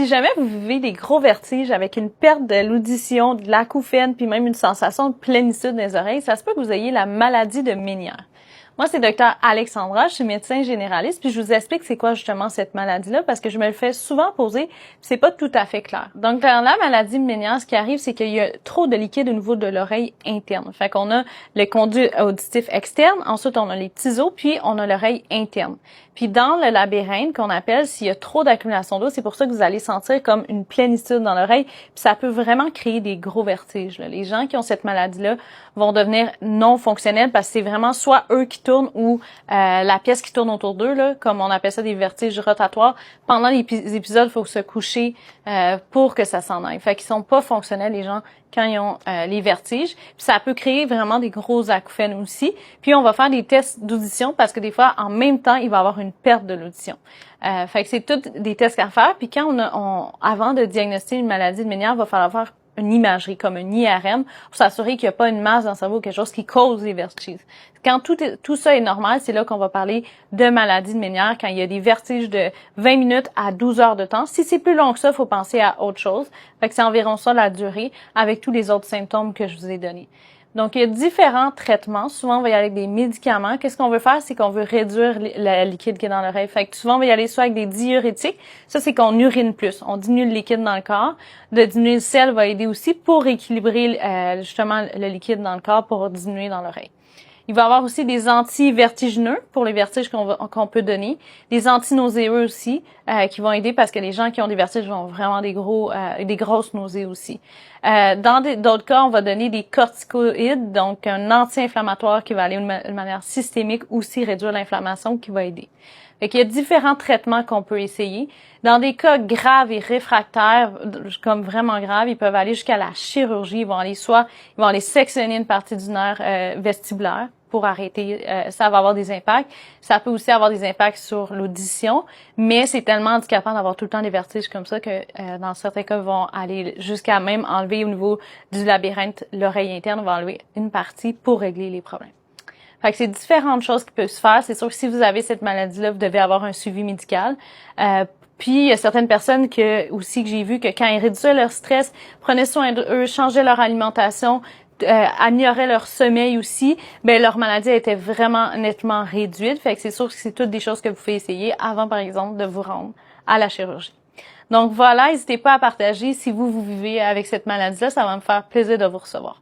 Si jamais vous vivez des gros vertiges avec une perte de l'audition, de l'acouphène, puis même une sensation de plénitude dans les oreilles, ça se peut que vous ayez la maladie de Ménière. Moi, c'est Dr Alexandra, je suis médecin généraliste, puis je vous explique c'est quoi justement cette maladie-là, parce que je me le fais souvent poser, puis c'est pas tout à fait clair. Donc, dans la maladie de Ménière, ce qui arrive, c'est qu'il y a trop de liquide au niveau de l'oreille interne. Fait qu'on a le conduit auditif externe, ensuite on a les petits os, puis on a l'oreille interne. Puis dans le labyrinthe qu'on appelle, s'il y a trop d'accumulation d'eau, c'est pour ça que vous allez sentir comme une plénitude dans l'oreille, puis ça peut vraiment créer des gros vertiges, là. Les gens qui ont cette maladie-là vont devenir non fonctionnels parce que c'est vraiment soit eux qui tournent ou la pièce qui tourne autour d'eux, là, comme on appelle ça des vertiges rotatoires. Pendant les épisodes, il faut se coucher pour que ça s'en aille. Fait qu'ils sont pas fonctionnels, les gens, quand ils ont les vertiges. Puis ça peut créer vraiment des gros acouphènes aussi. Puis on va faire des tests d'audition parce que des fois, en même temps, il va y avoir une perte de l'audition. Fait que c'est tous des tests à faire. Puis quand avant de diagnostiquer une maladie de Ménière, il va falloir faire une imagerie, comme un IRM, pour s'assurer qu'il n'y a pas une masse dans le cerveau ou quelque chose qui cause les vertiges. Quand tout ça est normal, c'est là qu'on va parler de maladie de Ménière, quand il y a des vertiges de 20 minutes à 12 heures de temps. Si c'est plus long que ça, il faut penser à autre chose. Fait que c'est environ ça la durée, avec tous les autres symptômes que je vous ai donnés. Donc, il y a différents traitements. Souvent, on va y aller avec des médicaments. Qu'est-ce qu'on veut faire? C'est qu'on veut réduire le liquide qui est dans l'oreille. Fait que souvent, on va y aller soit avec des diurétiques. Ça, c'est qu'on urine plus. On diminue le liquide dans le corps. De diminuer le sel va aider aussi pour équilibrer justement le liquide dans le corps pour diminuer dans l'oreille. Il va y avoir aussi des anti-vertigineux pour les vertiges qu'on peut donner. Des anti-nauséeux aussi, qui vont aider parce que les gens qui ont des vertiges vont vraiment des grosses nausées aussi. Dans d'autres cas, on va donner des corticoïdes, donc un anti-inflammatoire qui va aller de manière systémique aussi réduire l'inflammation qui va aider. Fait qu'il y a différents traitements qu'on peut essayer. Dans des cas graves et réfractaires, comme vraiment graves, ils peuvent aller jusqu'à la chirurgie. Ils vont aller sectionner une partie du nerf vestibulaire pour arrêter. Ça va avoir des impacts. Ça peut aussi avoir des impacts sur l'audition, mais c'est tellement handicapant d'avoir tout le temps des vertiges comme ça que dans certains cas, ils vont aller jusqu'à même enlever au niveau du labyrinthe l'oreille interne, on va enlever une partie pour régler les problèmes. Fait que c'est différentes choses qui peuvent se faire. C'est sûr que si vous avez cette maladie-là, vous devez avoir un suivi médical. Puis, il y a certaines personnes que j'ai vu que quand ils réduisaient leur stress, prenaient soin d'eux, changeaient leur alimentation, amélioraient leur sommeil aussi, ben leur maladie était vraiment nettement réduite. Fait que c'est sûr que c'est toutes des choses que vous pouvez essayer avant, par exemple, de vous rendre à la chirurgie. Donc voilà, n'hésitez pas à partager si vous vivez avec cette maladie-là. Ça va me faire plaisir de vous recevoir.